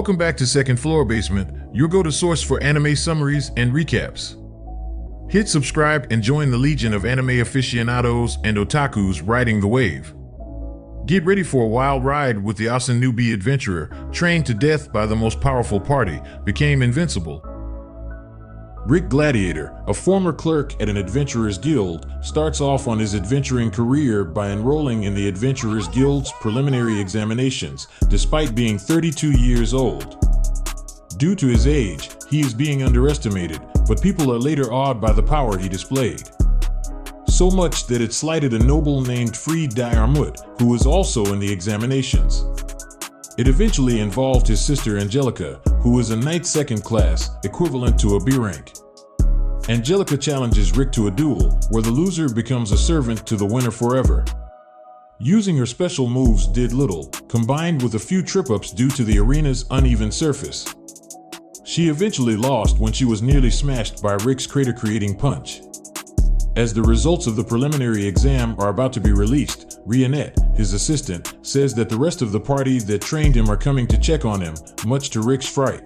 Welcome back to Second Floor Basement, your go-to source for anime summaries and recaps. Hit subscribe and join the legion of anime aficionados and otakus riding the wave. Get ready for a wild ride with the Ossan Newbie adventurer, trained to death by the most powerful party, became invincible. Rick Gladiatol, a former clerk at an adventurers guild, starts off on his adventuring career by enrolling in the Adventurers Guild's preliminary examinations, despite being 32 years old. Due to his age, he is being underestimated, but people are later awed by the power he displayed. So much that it slighted a noble named Fried Diarmut, who was also in the examinations. It eventually involved his sister Angelica, who is a Knight Second Class, equivalent to a B rank. Angelica challenges Rick to a duel, where the loser becomes a servant to the winner forever. Using her special moves did little, combined with a few trip-ups due to the arena's uneven surface. She eventually lost when she was nearly smashed by Rick's crater-creating punch. As the results of the preliminary exam are about to be released, Reanette, his assistant, says that the rest of the party that trained him are coming to check on him, much to Rick's fright.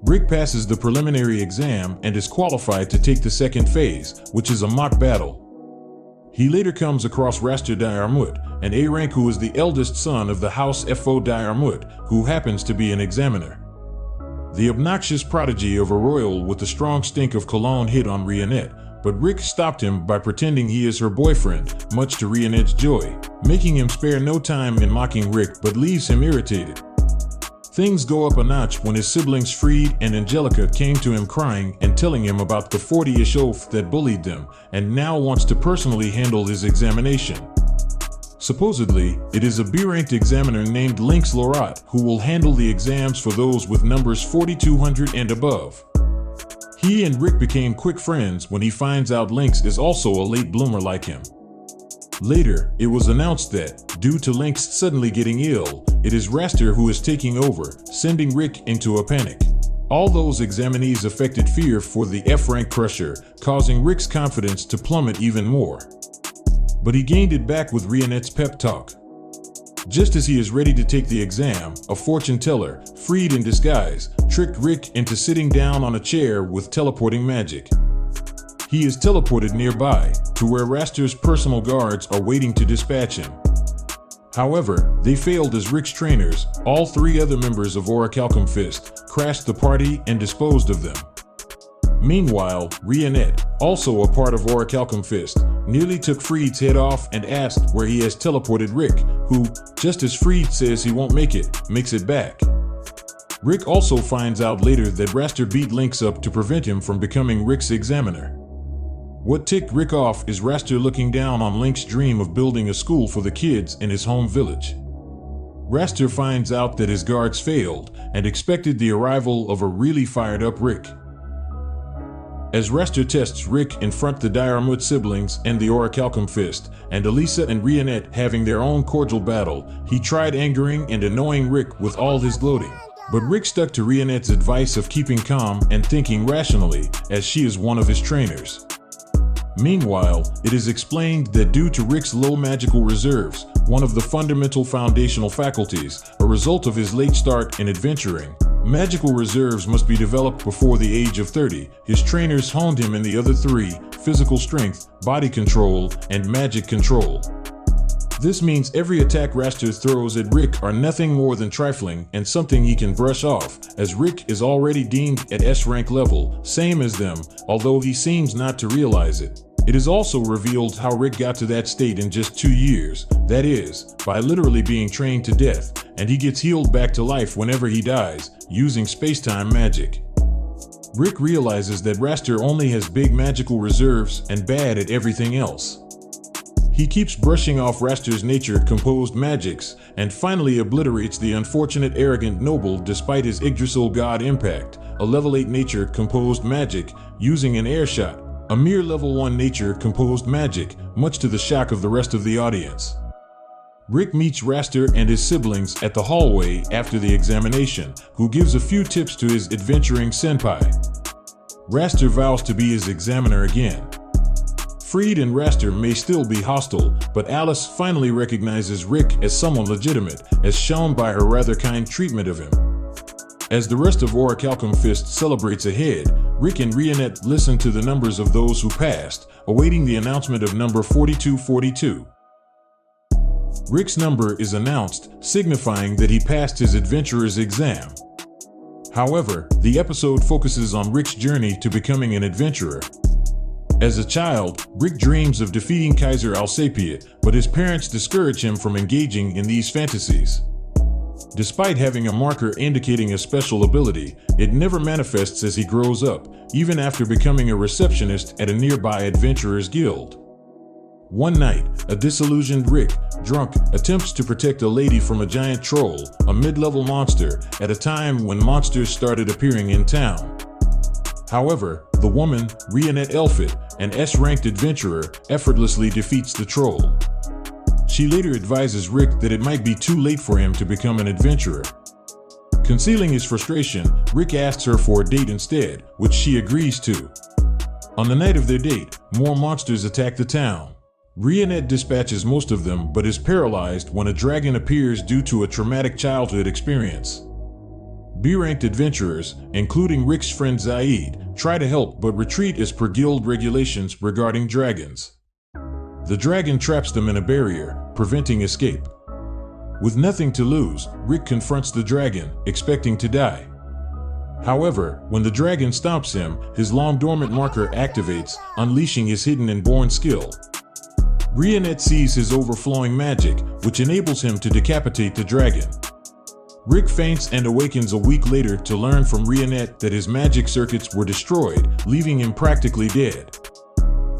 Rick passes the preliminary exam and is qualified to take the second phase, which is a mock battle. He later comes across Raster Diarmut, an A rank who is the eldest son of the House Fo Diarmut, who happens to be an examiner. The obnoxious prodigy of a royal with the strong stink of cologne hit on Reanette, but Rick stopped him by pretending he is her boyfriend, much to Reanette's joy, making him spare no time in mocking Rick but leaves him irritated. Things go up a notch when his siblings Fried and Angelica came to him crying and telling him about the 40-ish oaf that bullied them and now wants to personally handle his examination. Supposedly, it is a B-ranked examiner named Lynx Lorat who will handle the exams for those with numbers 4200 and above. He and Rick became quick friends when he finds out Lynx is also a late bloomer like him. Later, it was announced that, due to Lynx suddenly getting ill, it is Raster who is taking over, sending Rick into a panic. All those examinees affected fear for the F-rank crusher, causing Rick's confidence to plummet even more. But he gained it back with Reanette's pep talk. Just as he is ready to take the exam, a fortune teller, Fried in disguise, tricked Rick into sitting down on a chair with teleporting magic. He is teleported nearby, to where Raster's personal guards are waiting to dispatch him. However, they failed as Rick's trainers, all three other members of Orichalcum Fist, crashed the party and disposed of them. Meanwhile, Reanette, also a part of Orichalcum Fist, nearly took Fried's head off and asked where he has teleported Rick, who, just as Fried says he won't make it, makes it back. Rick also finds out later that Raster beat Lynx up to prevent him from becoming Rick's examiner. What ticked Rick off is Raster looking down on Lynx's dream of building a school for the kids in his home village. Raster finds out that his guards failed and expected the arrival of a really fired up Rick. As Raster tests Rick in front the Diarmut siblings and the Orichalcum Fist, and Elisa and Reanette having their own cordial battle, he tried angering and annoying Rick with all his gloating. But Rick stuck to Reanette's advice of keeping calm and thinking rationally, as she is one of his trainers. Meanwhile, it is explained that due to Rick's low magical reserves, one of the fundamental foundational faculties, a result of his late start in adventuring, magical reserves must be developed before the age of 30. His trainers honed him in the other three: physical strength, body control, and magic control. This means every attack Raster throws at Rick are nothing more than trifling and something he can brush off, as Rick is already deemed at S-rank level, same as them, although he seems not to realize it. It is also revealed how Rick got to that state in just 2 years, that is, by literally being trained to death, and he gets healed back to life whenever he dies, using space-time magic. Rick realizes that Raster only has big magical reserves and bad at everything else. He keeps brushing off Raster's nature-composed magics, and finally obliterates the unfortunate arrogant noble despite his Yggdrasil god impact, a level 8 nature-composed magic, using an air shot, a mere level 1 nature-composed magic, much to the shock of the rest of the audience. Rick meets Raster and his siblings at the hallway after the examination, who gives a few tips to his adventuring senpai. Raster vows to be his examiner again. Freed and Raster may still be hostile, but Alice finally recognizes Rick as someone legitimate, as shown by her rather kind treatment of him. As the rest of Orichalcum Fist celebrates ahead, Rick and Reanette listen to the numbers of those who passed, awaiting the announcement of number 4242. Rick's number is announced, signifying that he passed his adventurer's exam. However, the episode focuses on Rick's journey to becoming an adventurer. As a child, Rick dreams of defeating Kaiser Alsapia, but his parents discourage him from engaging in these fantasies. Despite having a marker indicating a special ability, it never manifests as he grows up, even after becoming a receptionist at a nearby adventurers guild. One night, a disillusioned Rick, drunk, attempts to protect a lady from a giant troll, a mid-level monster, at a time when monsters started appearing in town. However, the woman, Rianette Elfelt, an S-ranked adventurer, effortlessly defeats the troll. She later advises Rick that it might be too late for him to become an adventurer. Concealing his frustration, Rick asks her for a date instead, which she agrees to. On the night of their date, more monsters attack the town. Rianette dispatches most of them but is paralyzed when a dragon appears due to a traumatic childhood experience. B-ranked adventurers, including Rick's friend Zaid, try to help but retreat as per guild regulations regarding dragons. The dragon traps them in a barrier, preventing escape. With nothing to lose, Rick confronts the dragon, expecting to die. However, when the dragon stomps him, his long-dormant marker activates, unleashing his hidden inborn skill. Reanette sees his overflowing magic, which enables him to decapitate the dragon. Rick faints and awakens a week later to learn from Reanette that his magic circuits were destroyed, leaving him practically dead.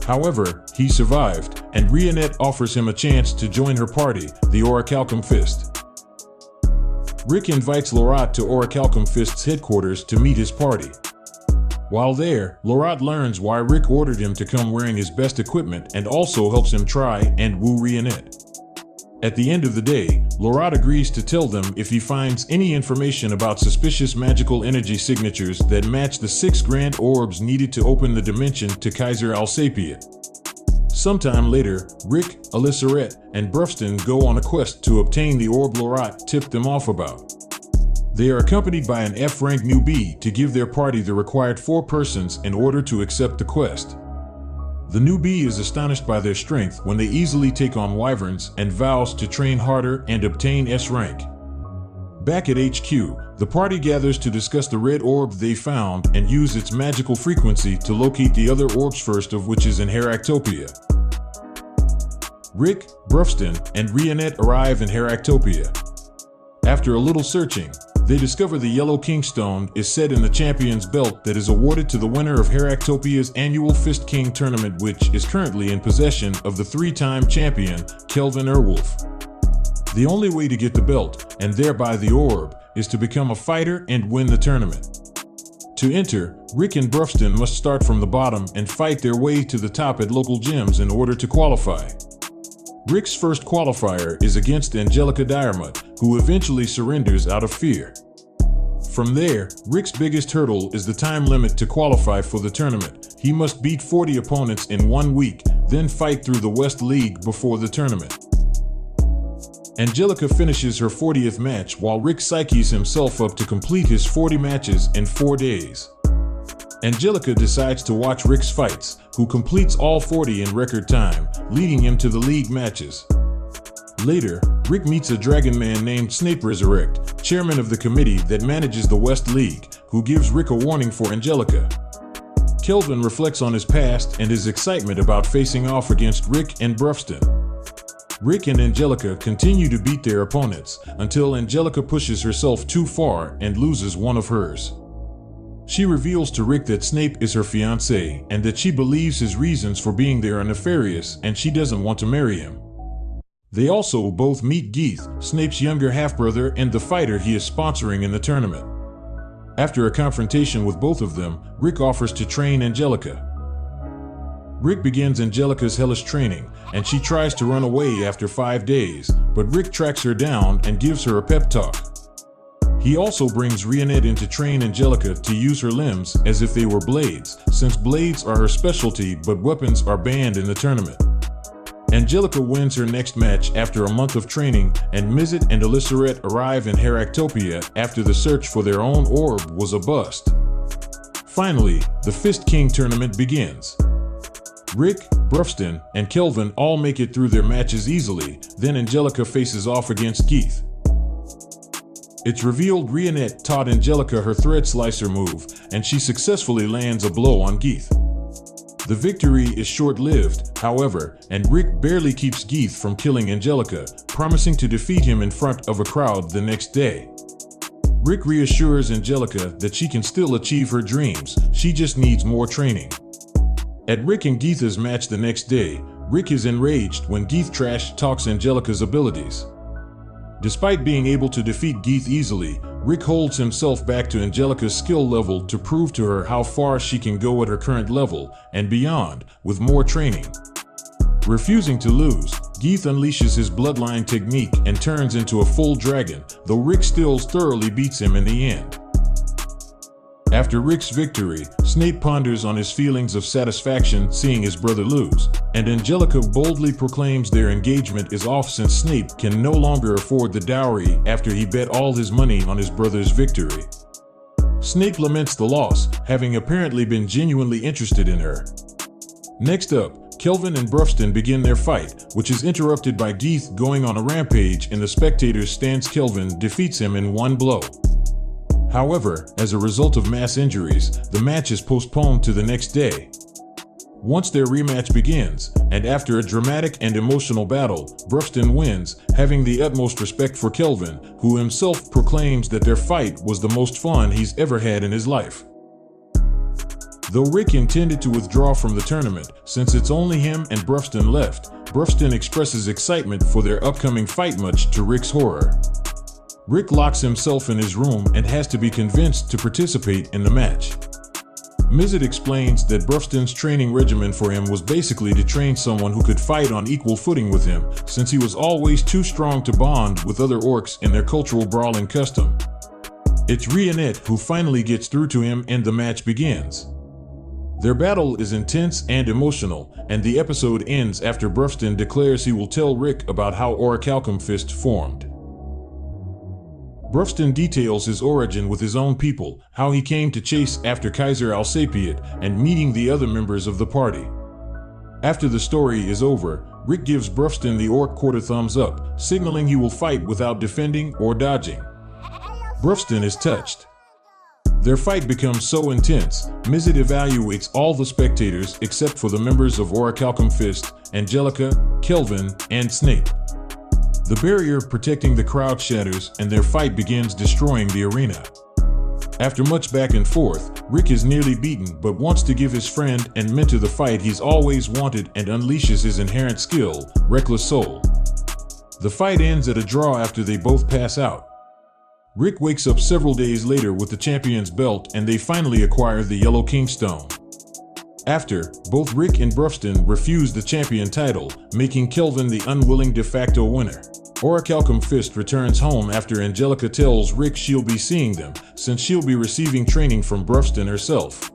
However, he survived, and Reanette offers him a chance to join her party, the Orichalcum Fist. Rick invites Lorat to Orichalcum Fist's headquarters to meet his party. While there, Lorat learns why Rick ordered him to come wearing his best equipment and also helps him try and woo Reanette. At the end of the day, Lorat agrees to tell them if he finds any information about suspicious magical energy signatures that match the 6 grand orbs needed to open the dimension to Kaiser Alsapia. Sometime later, Rick, Alysseret, and Brufston go on a quest to obtain the orb Lorat tipped them off about. They are accompanied by an F-rank Newbie to give their party the required 4 persons in order to accept the quest. The Newbie is astonished by their strength when they easily take on wyverns and vows to train harder and obtain S rank. Back at HQ, the party gathers to discuss the red orb they found and use its magical frequency to locate the other orbs, first of which is in Heractopia. Rick, Brufston, and Reanette arrive in Heractopia. After a little searching, they discover the Yellow Kingstone is set in the champion's belt that is awarded to the winner of Heractopia's annual Fist King tournament, which is currently in possession of the 3-time champion, Kelvin Erwolf. The only way to get the belt, and thereby the orb, is to become a fighter and win the tournament. To enter, Rick and Brufston must start from the bottom and fight their way to the top at local gyms in order to qualify. Rick's first qualifier is against Angelica Diarmuid, who eventually surrenders out of fear. From there, Rick's biggest hurdle is the time limit to qualify for the tournament. He must beat 40 opponents in 1 week, then fight through the West League before the tournament. Angelica finishes her 40th match while Rick psyches himself up to complete his 40 matches in 4 days. Angelica decides to watch Rick's fights, who completes all 40 in record time, leading him to the league matches. Later, Rick meets a dragon man named Snape Resurrect, chairman of the committee that manages the West League, who gives Rick a warning for Angelica. Kelvin reflects on his past and his excitement about facing off against Rick and Brufston. Rick and Angelica continue to beat their opponents, until Angelica pushes herself too far and loses one of hers. She reveals to Rick that Snape is her fiancé and that she believes his reasons for being there are nefarious and she doesn't want to marry him. They also both meet Geeth, Snape's younger half-brother and the fighter he is sponsoring in the tournament. After a confrontation with both of them, Rick offers to train Angelica. Rick begins Angelica's hellish training, and she tries to run away after 5 days, but Rick tracks her down and gives her a pep talk. He also brings Reanette in to train Angelica to use her limbs as if they were blades, since blades are her specialty but weapons are banned in the tournament. Angelica wins her next match after a month of training, and Mizet and Elissaret arrive in Heractopia after the search for their own orb was a bust. Finally, the Fist King tournament begins. Rick, Brufston, and Kelvin all make it through their matches easily, then Angelica faces off against Geith. It's revealed Reanette taught Angelica her Thread Slicer move, and she successfully lands a blow on Geith. The victory is short-lived, however, and Rick barely keeps Geith from killing Angelica, promising to defeat him in front of a crowd the next day. Rick reassures Angelica that she can still achieve her dreams, she just needs more training. At Rick and Geith's match the next day, Rick is enraged when Geith trash talks Angelica's abilities. Despite being able to defeat Geith easily, Rick holds himself back to Angelica's skill level to prove to her how far she can go at her current level and beyond with more training. Refusing to lose, Geith unleashes his bloodline technique and turns into a full dragon, though Rick still thoroughly beats him in the end. After Rick's victory, Snape ponders on his feelings of satisfaction seeing his brother lose, and Angelica boldly proclaims their engagement is off since Snape can no longer afford the dowry after he bet all his money on his brother's victory. Snape laments the loss, having apparently been genuinely interested in her. Next up, Kelvin and Brufston begin their fight, which is interrupted by Geith going on a rampage in the spectator's stance. Kelvin defeats him in one blow. However, as a result of mass injuries, the match is postponed to the next day. Once their rematch begins, and after a dramatic and emotional battle, Brufston wins, having the utmost respect for Kelvin, who himself proclaims that their fight was the most fun he's ever had in his life. Though Rick intended to withdraw from the tournament, since it's only him and Brufston left, Brufston expresses excitement for their upcoming fight, much to Rick's horror. Rick locks himself in his room and has to be convinced to participate in the match. Mizet explains that Brufston's training regimen for him was basically to train someone who could fight on equal footing with him, since he was always too strong to bond with other orcs in their cultural brawling custom. It's Reanette who finally gets through to him and the match begins. Their battle is intense and emotional, and the episode ends after Brufston declares he will tell Rick about how Orichalcum Fist formed. Brufston details his origin with his own people, how he came to chase after Kaiser Alsapiet, and meeting the other members of the party. After the story is over, Rick gives Brufston the orc quarter thumbs up, signaling he will fight without defending or dodging. Brufston is touched. Their fight becomes so intense, Mizet evaluates all the spectators except for the members of Orichalcum Fist, Angelica, Kelvin, and Snape. The barrier protecting the crowd shatters and their fight begins destroying the arena. After much back and forth, Rick is nearly beaten but wants to give his friend and mentor the fight he's always wanted and unleashes his inherent skill, Reckless Soul. The fight ends at a draw after they both pass out. Rick wakes up several days later with the champion's belt and they finally acquire the Yellow Kingstone. After, both Rick and Brufston refuse the champion title, making Kelvin the unwilling de facto winner. Orichalcum Fist returns home after Angelica tells Rick she'll be seeing them, since she'll be receiving training from Brufston herself.